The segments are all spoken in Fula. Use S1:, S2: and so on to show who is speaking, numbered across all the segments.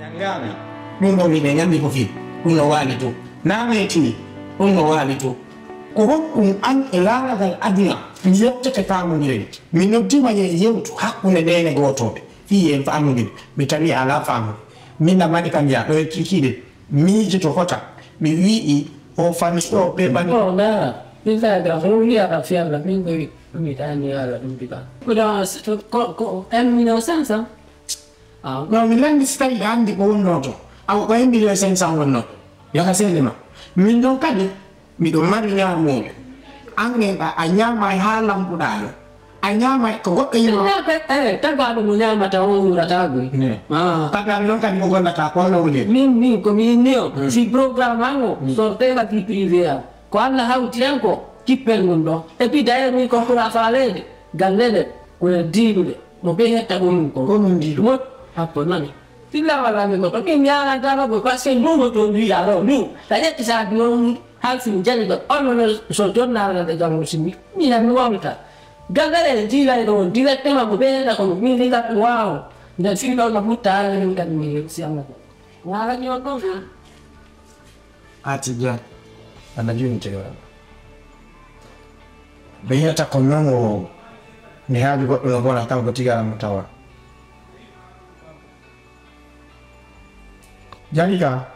S1: Nyangami, mungo minengan di kofi, unga wali tu. Nama itu, unga wali tu. Kuhuk ang ilala kay adina, miyok te kamu ngire. Minuti ma yeu tu hakune dene goto. Fiye famu ngire, mitali ala famu. Mina mani kanya, no kikide. Mi jito kota, mi wi o fami sto pe bani.
S2: Oh na, bisa ada hulu ya kafir lah minggu ini tanya ala kita. Kuda ko minum sansa.
S1: No milang di stai andi ko noto. Au ko hindi la sensa wono. Ya kasi lima. Mindo kadi mi do mari nya mo. Ange ba anya mai halam kudalo. Anya mai ko ko kayo.
S2: Tak ada punya mata orang udah tahu.
S1: Tapi lo kan bukan mata ko lo ni.
S2: Mimi kominio si programango sorteva di privea. Quando ha utianco chi per mundo e poi dai mi ko la fale gallede quel dibile. Mo bene ta comunque. Mo apa nani? Tidak malah memang tapi nyala cara berpasien dulu tu dia lalu. Tanya kisah dulu hasil jadi tu orang sojun nara dalam musim ini yang luar kita. Gagal dia itu dia tema berbeda kalau ini tak wow. Dan film nak putar kan ni siang aku. Nara nyokong.
S1: Atija anajua mchezo. Bia ta konongo ni hadi kwa unabona kama katika mtawa. Janika.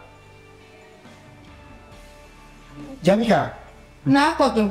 S3: Kenapa tuh?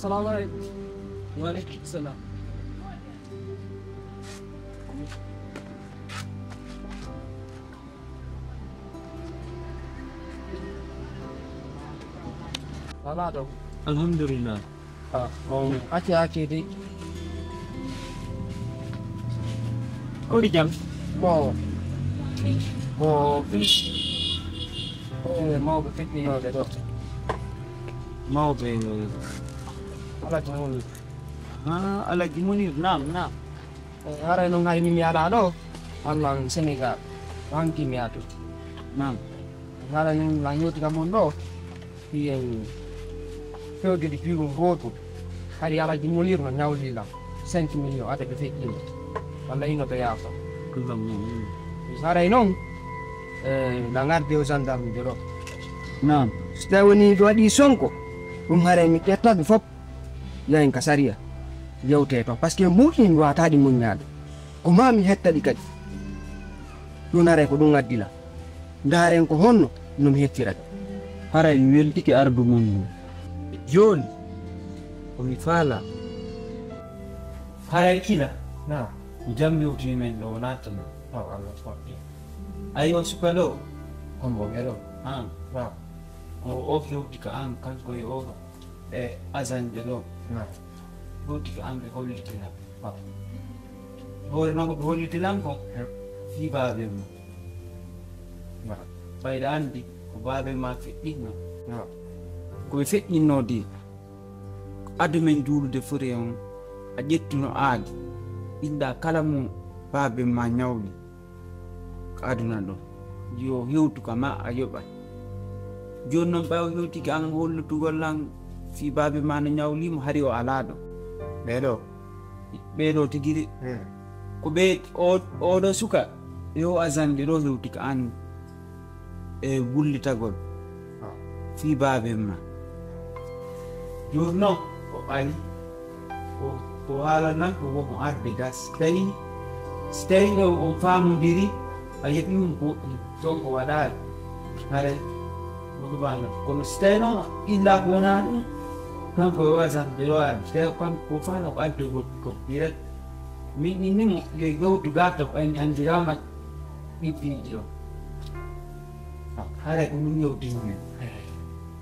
S2: Assalamualaikum. Waalaikumsalam. Lama dong.
S4: Alhamdulillah.
S2: Aki di.
S4: Oh di jam.
S2: Mau. Mau berfitness ya dok.
S4: Mau be.
S2: Ala jangan.
S4: Ala gimuni nam.
S2: Hari nung hari ini ada do. Alang Senegal. Angki miatu.
S4: Nam.
S2: Hari nung lanjut ke mundo. Yang kau jadi bingung goto. Hari ala gimulir na nyau lila. Senti milio ada berfitness. Ala ino to ya.
S4: Kulam.
S2: Hari nung langar deusan dam jero.
S4: Nam.
S2: Setahu ni dua di songko. Hari ini kita di fop. Yang kasaria. Jauh teto. Paski mungkin dua tadi munyad. Kumami hetta dikati. Lunare ko dunga dila. Ndaren ko honno num hettirat.
S4: Hara welti ke ardu mun.
S2: Joni. Komi fala.
S1: Hara kila. Na. Jambi utimen do natan. Allah forti. Ayo supalo. Kombo ero. Na. O ofio dika an kan ko yo. Azan jelo. Na. Buti ka ang holi tila. Holi nang holi tilang ko. Si babe mo. Baidaan di ko babe ma fitin no.
S4: Ko fitni no di. Adu men dulu de fure on. A jettuno aadi. Inda kala mo babe ma nyawli. Ka aduna do. Yo hewtu kama a yoɓat joni noon ɓawi hewtiki an hollutugolang fi babe ma no ñawlimo hari o ala ɗo
S1: Ɓeɗo
S4: ɓeɗo tigiri ko ɓe oɗo suka yo azande ɗo lewti ko an e wullitagol fi baben ma joni noon o ɓari ko haala nan ko woko arde gas so tawi o famodiri a heɓi mum goɗɗum donc o waɗani hare ɗuɓano kono so tawi noon illa ko wona ɗum kanko yo azande ɗo ari so tawi kanko ko fana ko adde goɗɗi ko direct min innimo yo gawtu garta ko andirama ɓiɓɓiɗi o hare ko min yewtini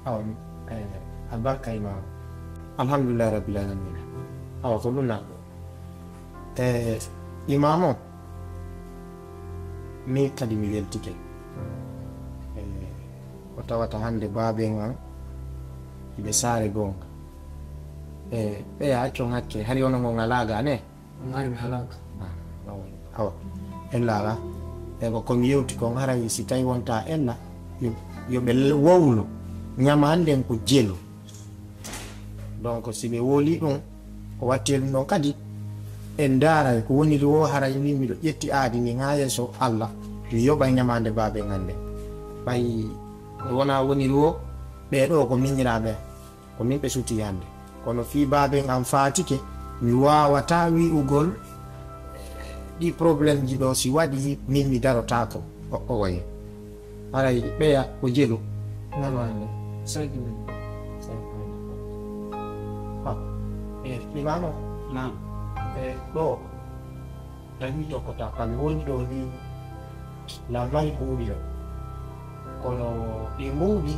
S1: awa albarka imam alhamdulillah rabbil alamin awa ko ɗum naɗo imam o min kadi mi weltike o tawata hande baben an ɓe saare gonga ɓeya accon hakke hari ono ngo ngalaga ne
S2: ngari halaka
S1: awa en laala ego komi yewti kon haray si tawi wonta enna yoɓe wowlo ñamanden ko jelo donc si ɓe woli ɗum o watti ɗum ɗon kadi en daaray ko woniri wo haray ni miɗo ƴetti aadi ni ha yeeso Allah mi yoɓay ñamande babe ngande ɓay wona woniri wo ɓeɗo ko miñiraɓe ko min ɓe suti hande kono fi babe am fatike mi wawata wi'ugol ɗi probléme ji ɗo si waɗi min mi darotako o wayi haray ɓeya ko jelu namane imano
S4: nam
S1: ɗo tawi tokkota kami woni ɗo ni lamari ɓuuɗi ɗo kono ɗi mbuuɗi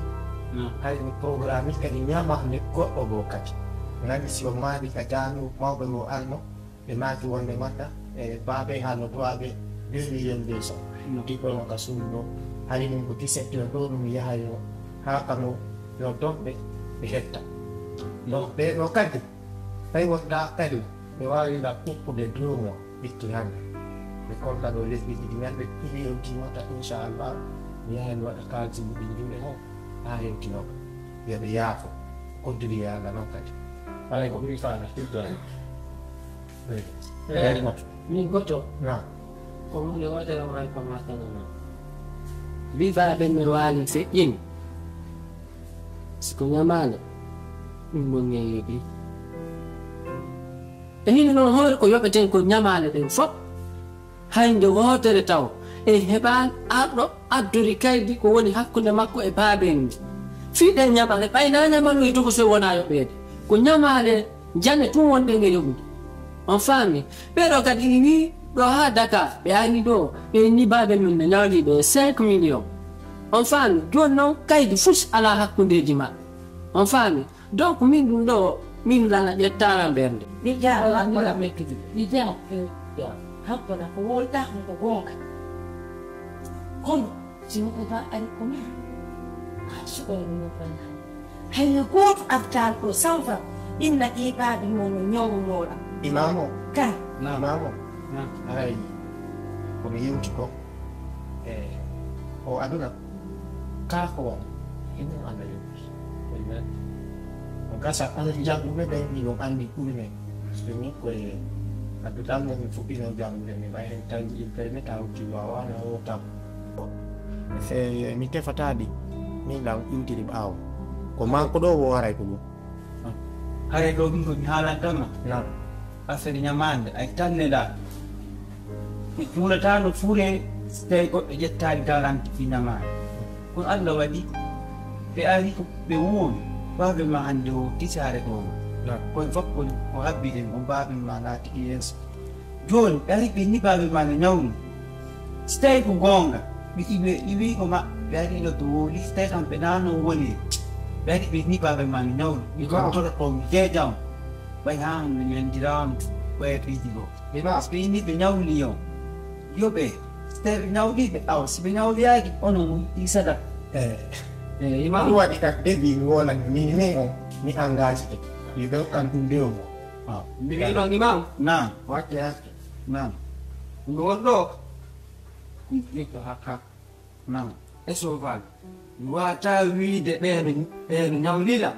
S1: haymi programme kadi ñamande goɗɗo go kadi gandi si o maɗi ka janu mawɓe go arno ɓe maki wonde maɗɗa e baɓe halno towaɓe 2 millions 200 diplôme ka suuɗi ɗo hari min ko 17 heures ɗo ɗum yahayo ha kano yo donɓe ɓe hetta donc ɓeɗo kadi tawi wonɗa kadi ɓe wawina ɓuɓɓude durmo ɓitti hande ɓe kolta ɗo lesɗi ɗiɗi ñande ɗiɗi yewtimata inchallah mi yahan waɗa kalisi ɗiɗi juuɗe o ha yewtinoka yoɓe yaafo koddiri yaga noon kadi alay ko ɓuri fana ɓiɗɗone
S2: min goto
S1: na
S2: ko hunde wotere way ko matanama wifaɓe mbiɗa waali feƴƴini siko ñamande ɗum woni e yeeɓi e hino noon hoore ko yoɓeten ko ñamale ɗen fof haynde wotere taw e heɓani arɗo addori kaydi ko woni hakkude makko e baaben ndi fiiɗen ñamale ɓayna ñamalo e togo so wona yoɓede ko ñamale jane tun wonɗe nge yoɓude on faami ɓeɗo kadi wi ɗo ha Dakar ɓe ari ɗo ɓe ni baabe min ne ñawliɓe 5 millions on faami joni noon kaydi fus ala hakkudeji maɓɓe on faami donc min ɗum ɗo min lana ƴettara ɓernde
S3: ɗiƴa mekkiti ɗiƴa hakkona ko wolɗako ko gonga kono sino ko ba ari ko min ha suɓoyno fana hayno goto aftal ɗo sanfa inna ɗiɓaɓe mono ñawnoɗa
S1: imamo
S3: ka
S1: imamo haray komi yewti ko o aduna ka ko won ino anda yewti o gasa an jangguɓe ɓen ɗiɗon andi ɓurmen so ni koye adduɗanmo mi fuɗɗino janggude mi wayi hen tawi internet hawti wawana o tam mi tefataɗi min ɗam ƴiwtiri ɓaawo ko manko ɗo wo waray ko ɗum
S4: hare ɗo ɗum komi haalantama
S1: nan
S4: affaire ñamande ay tanneɗa ɗi juulatano fuure so tawi goɗɗo ƴettali talante fi ñamande kono Allah waɗi ɓe ari ɓe wuuri babe ma hande o tisare ɗo koye fof o habbiɗen o babe ma laatiki yeeso joni ɓe ari ɓe ni babe ma no ñawni so tawi ko gonga ɓe wi ko maɓɓe ɓe ari ɗo to wooli so tawi kamɓe nano woni ɓe ari ɓe ni babe ma no ñawni ɓe kotoɗo ɗomi jeejam ɓay ha hande mi andirama ɓayatiji ɗo so ɓe ni ɓe ñawli yo yoɓe so tawi ɓe ñawliɓe awa so ɓe ñawliyaki onon ɗi sadaka
S1: ɗum waɗi kadi debi mi wolani min mai on mi engage ɓe mi ɓewɗan ɗum ndewmo
S2: mi wiɗon imam
S4: nam
S1: watte hakke
S4: nam
S2: ɗum wonɗo ɗiɗɗo hakka
S4: nam
S2: e soval mi wata wiide ɓeeno ñawlila